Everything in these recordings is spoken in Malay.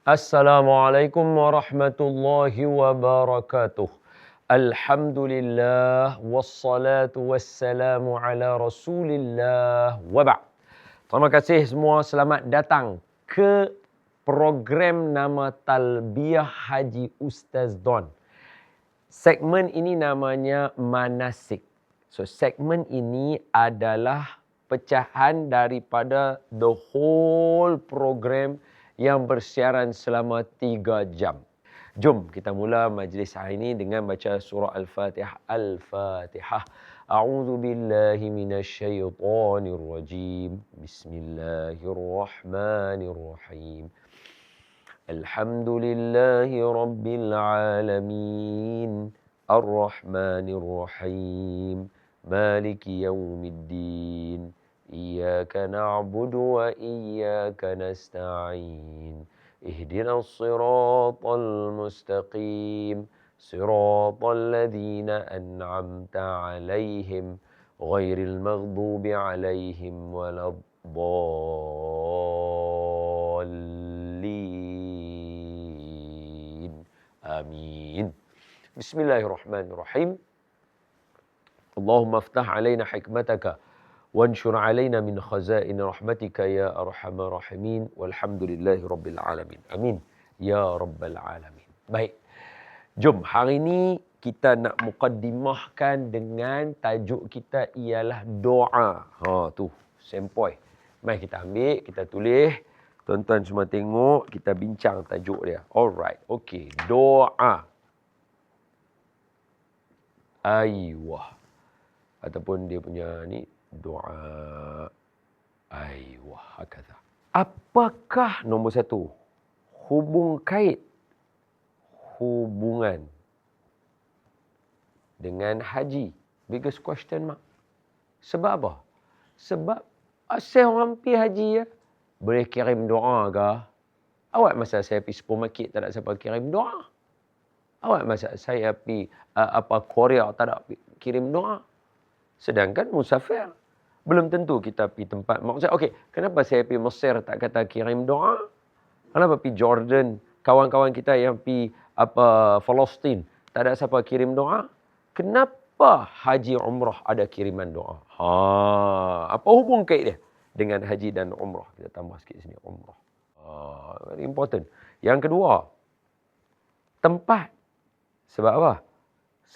Assalamualaikum warahmatullahi wabarakatuh. Alhamdulillah wassalatu wassalamu ala Rasulillah wa ba'd. Terima kasih semua, selamat datang ke program nama Talbiyah Haji Ustaz Don. Segmen ini namanya Manasik. So segmen ini adalah pecahan daripada the whole program yang bersiaran selama 3 jam. Jom kita mula majlis hari ini dengan baca surah Al-Fatihah. Al-Fatihah. A'udzu billahi minasyaitonir rajim. Bismillahirrahmanirrahim. Alhamdulillahi rabbil alamin. Ar-Rahmanir-Rahim. Maliki yaumiddin. إياك نعبد وإياك نستعين اهدنا الصراط المستقيم صراط الذين أنعمت عليهم غير المغضوب عليهم ولا الضالين آمين بسم الله الرحمن الرحيم اللهم افتح علينا حكمتك وانشر علينا من خزائن رحمتك يا أرحم الراحمين والحمد لله رب العالمين. Amin. Ya Rabbal Alamin. Baik. Jom, hari ini kita nak mukaddimahkan dengan tajuk kita ialah doa. Tu, sempoi. Mari kita ambil, kita tulis. Tuan-tuan semua tengok, kita bincang tajuk dia. Alright, okey. Doa. Aywah. Ataupun dia punya ni, doa. Aywah, hakadha. Apakah nombor satu? Hubungan dengan haji. Biggest question mark. Sebab apa? Sebab asal orang pergi haji ya, boleh kirim doa ke? Awak masa saya pergi supermarket tak ada siapa kirim doa. Awak masa saya pergi Korea tak ada kirim doa. Sedangkan musafir, belum tentu kita pergi tempat. Maksud okey, kenapa saya pergi Mesir tak kata kirim doa? Kenapa pergi Jordan, kawan-kawan kita yang pergi Palestin, tak ada siapa kirim doa? Kenapa haji umrah ada kiriman doa? Apa hubung kait dia dengan haji dan umrah? Kita tambah sikit sini, umrah. Very important. Yang kedua, tempat. Sebab apa?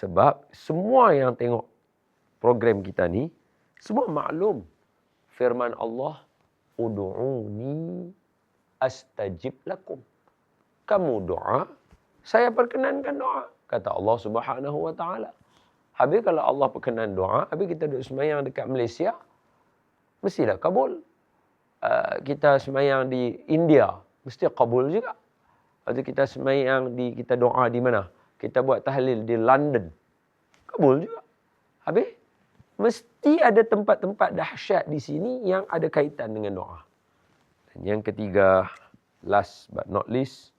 Sebab semua yang tengok program kita ni, semua maklum. Firman Allah, Udu'uni astajib lakum. Kamu doa, saya perkenankan doa. Kata Allah Subhanahu Wa Taala. Habis kalau Allah perkenan doa, habis kita duduk semayang dekat Malaysia, mestilah kabul. Kita semayang di India, mesti kabul juga. Lepas kita semayang kita doa di mana? Kita buat tahlil di London, kabul juga. Habis mesti ada tempat-tempat dahsyat di sini yang ada kaitan dengan doa. Dan yang ketiga, last but not least,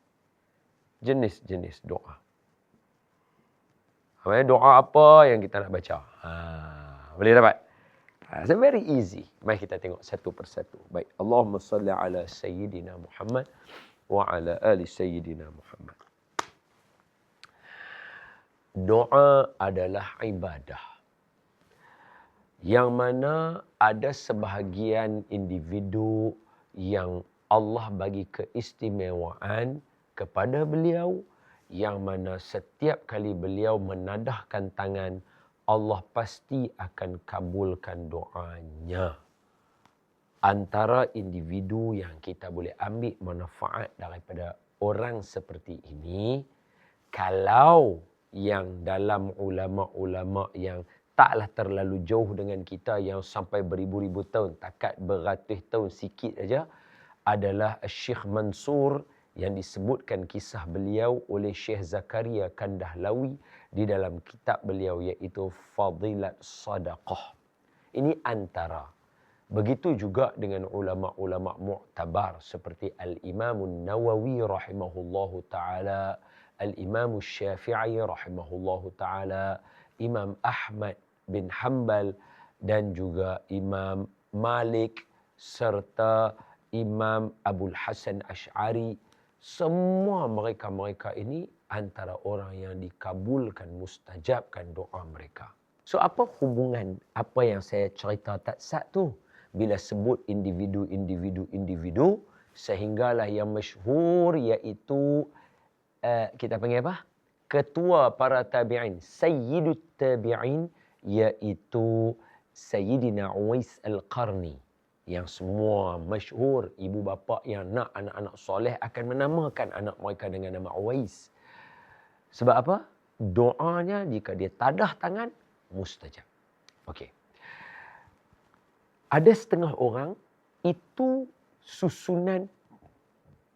jenis-jenis doa. Doa apa yang kita nak baca? Boleh dapat? So very easy. Mari kita tengok satu persatu. Baik. Allahumma salli ala Sayyidina Muhammad wa ala ali Sayyidina Muhammad. Doa adalah ibadah yang mana ada sebahagian individu yang Allah bagi keistimewaan kepada beliau, yang mana setiap kali beliau menadahkan tangan, Allah pasti akan kabulkan doanya. Antara individu yang kita boleh ambil manfaat daripada orang seperti ini, kalau yang dalam ulama-ulama yang taklah terlalu jauh dengan kita, yang sampai beribu-ribu tahun, takat beratus tahun sikit saja, adalah Syekh Mansur, yang disebutkan kisah beliau oleh Syekh Zakaria Kandahlawi di dalam kitab beliau, iaitu Fadilat Sadaqah. Ini antara. Begitu juga dengan ulama-ulama mu'tabar seperti Al-Imam Nawawi rahimahullahu ta'ala, Al-Imam Syafi'i rahimahullahu ta'ala, Imam Ahmad bin Hanbal, dan juga Imam Malik serta Imam Abul Hasan Ash'ari. semua mereka-mereka ini antara orang yang dikabulkan, mustajabkan doa mereka. So apa hubungan apa yang saya cerita tak tu? Bila sebut individu, sehinggalah yang masyhur iaitu kita panggil apa? Ketua para tabi'in, Sayyidut Tabi'in, iaitu Sayyidina Uwais Al-Qarni. Yang semua masyhur, ibu bapa yang nak anak-anak soleh akan menamakan anak mereka dengan nama Uwais. Sebab apa? Doanya jika dia tadah tangan, mustajab. Okey. Ada setengah orang, itu susunan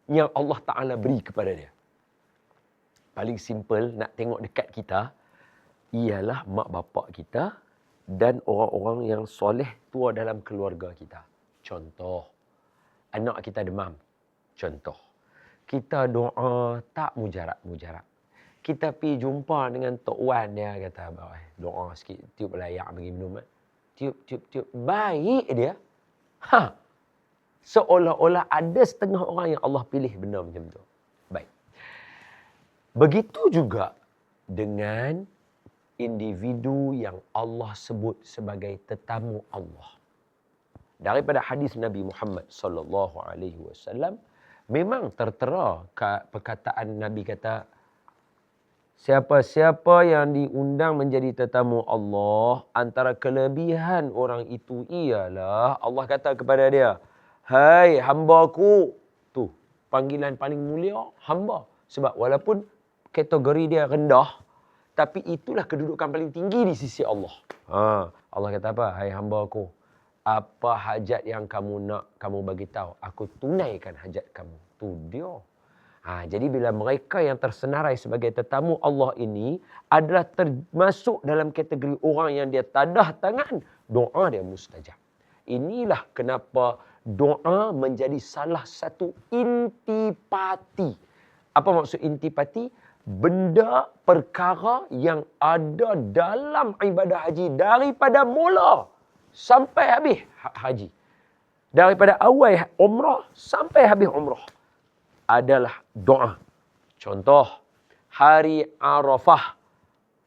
yang Allah Ta'ala beri kepada dia. Paling simple, nak tengok dekat kita, ialah mak bapak kita dan orang-orang yang soleh tua dalam keluarga kita. Contoh, anak kita demam. Contoh, kita doa tak mujarab-mujarab. Kita pergi jumpa dengan Tok Wan, dia kata, doa sikit, tiup layak bagi minum. Tiup. Baik dia. Seolah-olah ada setengah orang yang Allah pilih benda macam tu. Baik. Begitu juga dengan individu yang Allah sebut sebagai tetamu Allah. Daripada hadis Nabi Muhammad sallallahu alaihi wasallam, memang tertera perkataan Nabi kata, siapa-siapa yang diundang menjadi tetamu Allah, antara kelebihan orang itu ialah Allah kata kepada dia, hai hamba-Ku. Tu, panggilan paling mulia, hamba. Sebab walaupun kategori dia rendah, tapi itulah kedudukan paling tinggi di sisi Allah. Allah kata apa? Hai hamba-Ku, apa hajat yang kamu nak, kamu bagi tahu, aku tunaikan hajat kamu. Tu dia. Jadi bila mereka yang tersenarai sebagai tetamu Allah ini adalah termasuk dalam kategori orang yang dia tadah tangan, doa dia mustajab. Inilah kenapa doa menjadi salah satu intipati. Apa maksud intipati? Benda, perkara yang ada dalam ibadah haji daripada mula sampai habis haji. Daripada awal umrah sampai habis umrah adalah doa. Contoh, hari Arafah,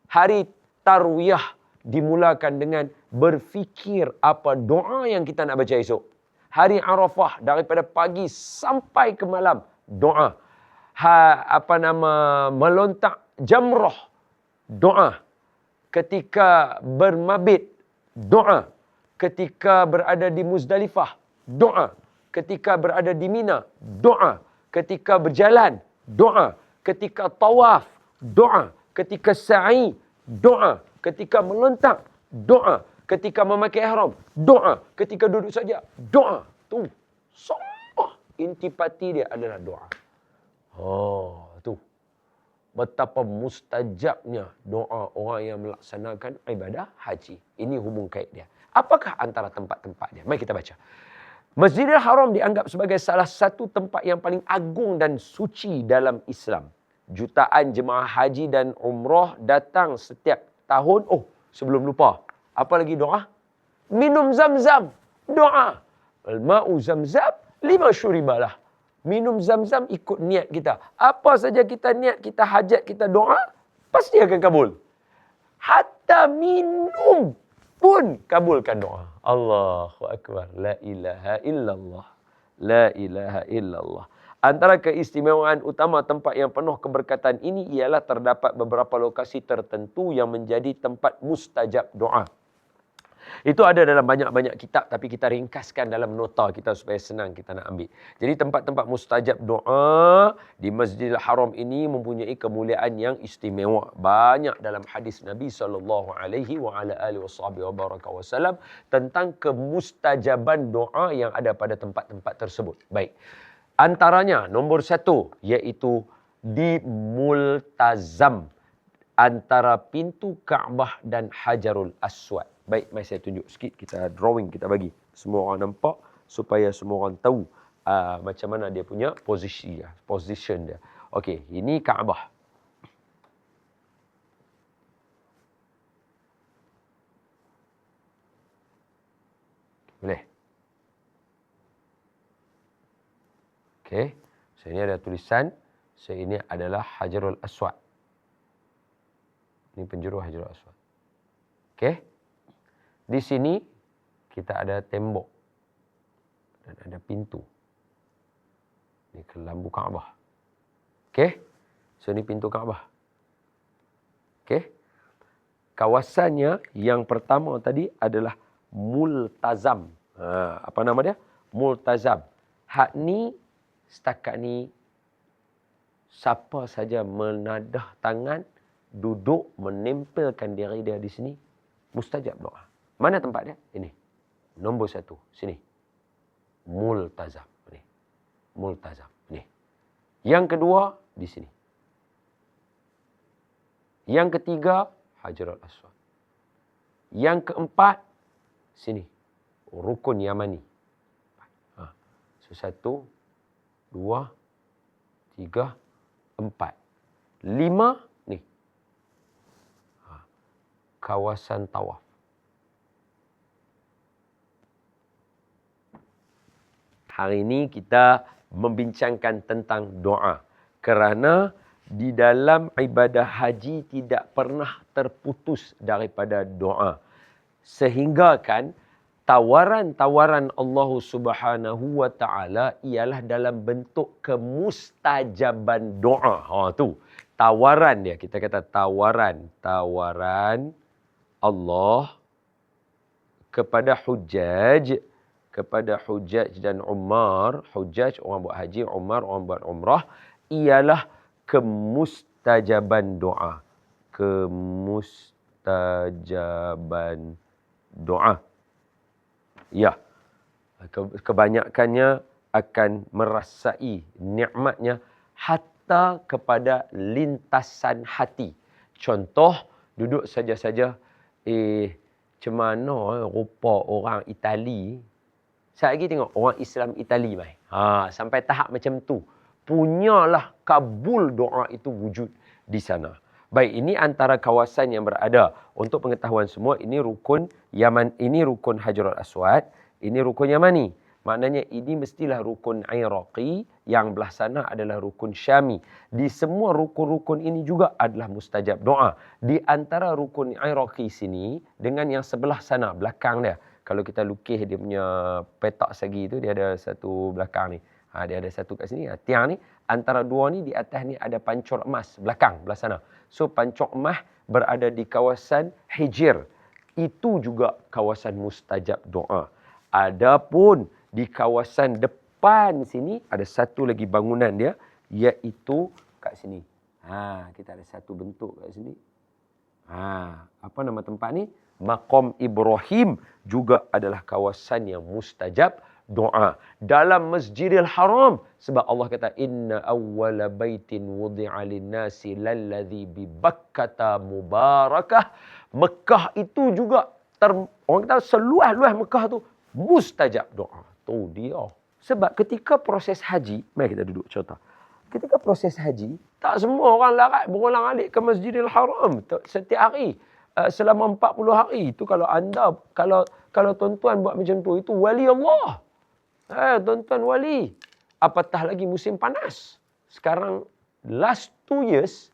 hari Tarwiyah dimulakan dengan berfikir apa doa yang kita nak baca esok. Hari Arafah daripada pagi sampai ke malam doa. Melontak jamrah, doa. Ketika bermabit, doa. Ketika berada di Muzdalifah, doa. Ketika berada di Mina, doa. Ketika berjalan, doa. Ketika tawaf, doa. Ketika sa'i, doa. Ketika melontak, doa. Ketika memakai ihram, doa. Ketika duduk saja, doa. Tu, semua intipati dia adalah doa. Tu. Betapa mustajabnya doa orang yang melaksanakan ibadah haji. Ini hubung kait dia. Apakah antara tempat-tempat dia? Mari kita baca. Masjidil Haram dianggap sebagai salah satu tempat yang paling agung dan suci dalam Islam. Jutaan jemaah haji dan umrah datang setiap tahun. Sebelum lupa. Apa lagi doa? Minum zam-zam. Doa. Al-ma'u zam-zam lima syuribalah. Minum zam-zam ikut niat kita. Apa saja kita niat, kita hajat, kita doa, pasti akan kabul. Hatta minum pun kabulkan doa. Allahu Akbar. La ilaha illallah. La ilaha illallah. Antara keistimewaan utama tempat yang penuh keberkatan ini ialah terdapat beberapa lokasi tertentu yang menjadi tempat mustajab doa. Itu ada dalam banyak-banyak kitab, tapi kita ringkaskan dalam nota kita supaya senang kita nak ambil. Jadi tempat-tempat mustajab doa di Masjidil Haram ini mempunyai kemuliaan yang istimewa. Banyak dalam hadis Nabi SAW tentang kemustajaban doa yang ada pada tempat-tempat tersebut. Baik. Antaranya, nombor 1, iaitu di Multazam, antara pintu Kaabah dan Hajarul Aswad. Baik, mari saya tunjuk sikit, kita drawing, kita bagi. Semua orang nampak supaya semua orang tahu macam mana dia punya position dia. Okey, ini Kaabah. Boleh? Okey. So, ini ada tulisan. So, ini adalah Hajarul Aswad. Ini penjuru Hajarul Aswad. Okey. Di sini kita ada tembok dan ada pintu. Ini ke lambu Kaabah. Okey. So, ini pintu Kaabah. Okey. Kawasannya yang pertama tadi adalah multazam. Apa nama dia? Multazam. Hak ni, setakat ni, siapa saja menadah tangan, duduk, menempelkan diri dia di sini, mustajab doa. Mana tempat dia? Ini. Nombor 1. Sini. Multazam. Ini. Multazam. Ini. Yang kedua, di sini. Yang ketiga, Hajarul Aswad. Yang keempat, sini. Rukun Yamani. So, 1, 2, 3, 4. 5, ni. Kawasan tawaf. Hari ini kita membincangkan tentang doa. Kerana di dalam ibadah haji tidak pernah terputus daripada doa. Sehingga kan tawaran-tawaran Allah Subhanahu wa taala ialah dalam bentuk kemustajaban doa. Tu. Tawaran dia, kita kata tawaran. Tawaran Allah kepada Hujjaj dan Umar. Hujjaj, orang buat haji, Umar, orang buat umrah, ialah kemustajaban doa. Kemustajaban doa. Ya. Kebanyakannya akan merasai nikmatnya hatta kepada lintasan hati. Contoh, duduk saja-saja, macam mana rupa orang Itali. Saya lagi tengok orang Islam Itali mai. Sampai tahap macam tu. Punyalah kabul doa itu wujud di sana. Baik, ini antara kawasan yang berada. Untuk pengetahuan semua, ini rukun Yaman, ini rukun Hajarul Aswad, ini rukun Yamani. Maknanya ini mestilah rukun Iraqi, yang belah sana adalah rukun Syami. Di semua rukun-rukun ini juga adalah mustajab doa. Di antara rukun Iraqi sini dengan yang sebelah sana, belakang dia. Kalau kita lukis dia punya petak segi tu, dia ada satu belakang ni. Dia ada satu kat sini. Tiang ni, antara dua ni, di atas ni ada pancur emas. Belakang, belah sana. So, pancur emas berada di kawasan Hijr. Itu juga kawasan mustajab doa. Adapun di kawasan depan sini, ada satu lagi bangunan dia, iaitu kat sini. Kita ada satu bentuk kat sini. Apa nama tempat ni? Maqam Ibrahim juga adalah kawasan yang mustajab doa. Dalam Masjidil Haram, sebab Allah kata inna awwala baitin wudi'a lin-nasi lalladzi bi Bakkata mubarakah. Mekah itu juga orang kata seluas-luas Mekah tu mustajab doa. Tu dia. Sebab ketika proses haji, mari kita duduk contoh. Ketika proses haji, tak semua orang larat berulang-alik ke Masjidil Haram setiap hari. Selama 40 hari. Itu kalau anda, kalau tuan-tuan buat macam tu, itu wali Allah. Tuan-tuan wali. Apatah lagi musim panas. Sekarang, last 2 years,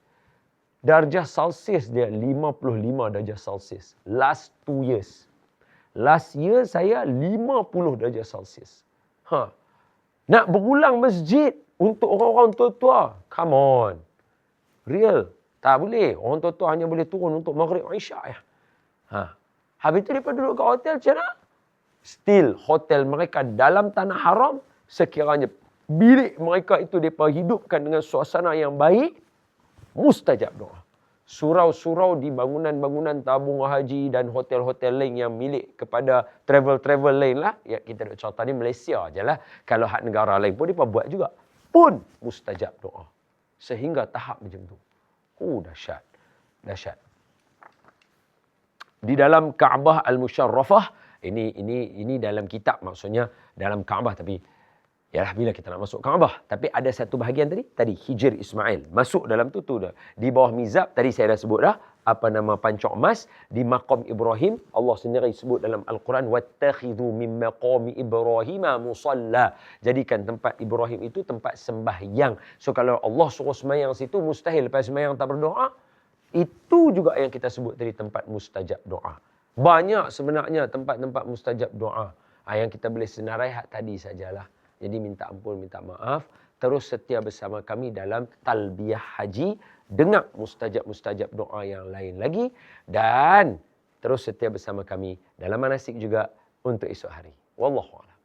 darjah Celsius dia 55 darjah Celsius. Last 2 years. Last year saya 50 darjah Celsius. Nak berulang masjid untuk orang-orang tua-tua. Come on. Real. Tak boleh. Orang tua-tua hanya boleh turun untuk Maghrib Isyak. Habis tu mereka duduk kat hotel macam mana? Still, hotel mereka dalam tanah haram, sekiranya bilik mereka itu mereka hidupkan dengan suasana yang baik, mustajab doa. Surau-surau di bangunan-bangunan tabung haji dan hotel-hotel lain yang milik kepada travel-travel lain lah. Ya, kita duduk contoh ni Malaysia je lah. Kalau hak negara lain pun mereka buat juga. Pun mustajab doa. Sehingga tahap macam tu. Dahsyat. Dahsyat. Di dalam Kaabah Al-Musharrafah, ini dalam kitab, maksudnya dalam Kaabah, tapi yalah bila kita nak masuk Kaabah. Tapi ada satu bahagian tadi Hijr Ismail. Masuk dalam tu dah. Di bawah mizab, tadi saya dah sebut dah, pancok emas di maqam Ibrahim. Allah sendiri sebut dalam Al-Quran, wattakhidhu min maqami Ibrahim musalla. Jadikan tempat Ibrahim itu tempat sembahyang. So kalau Allah suruh sembahyang situ, mustahil lepas sembahyang tak berdoa. Itu juga yang kita sebut tadi tempat mustajab doa. Banyak sebenarnya tempat-tempat mustajab doa. Yang kita boleh senarai tadi sajalah. Jadi minta ampun, minta maaf. Terus setia bersama kami dalam talbiyah haji. Dengar mustajab-mustajab doa yang lain lagi. Dan terus setia bersama kami dalam manasik juga untuk esok hari. Wallahualam.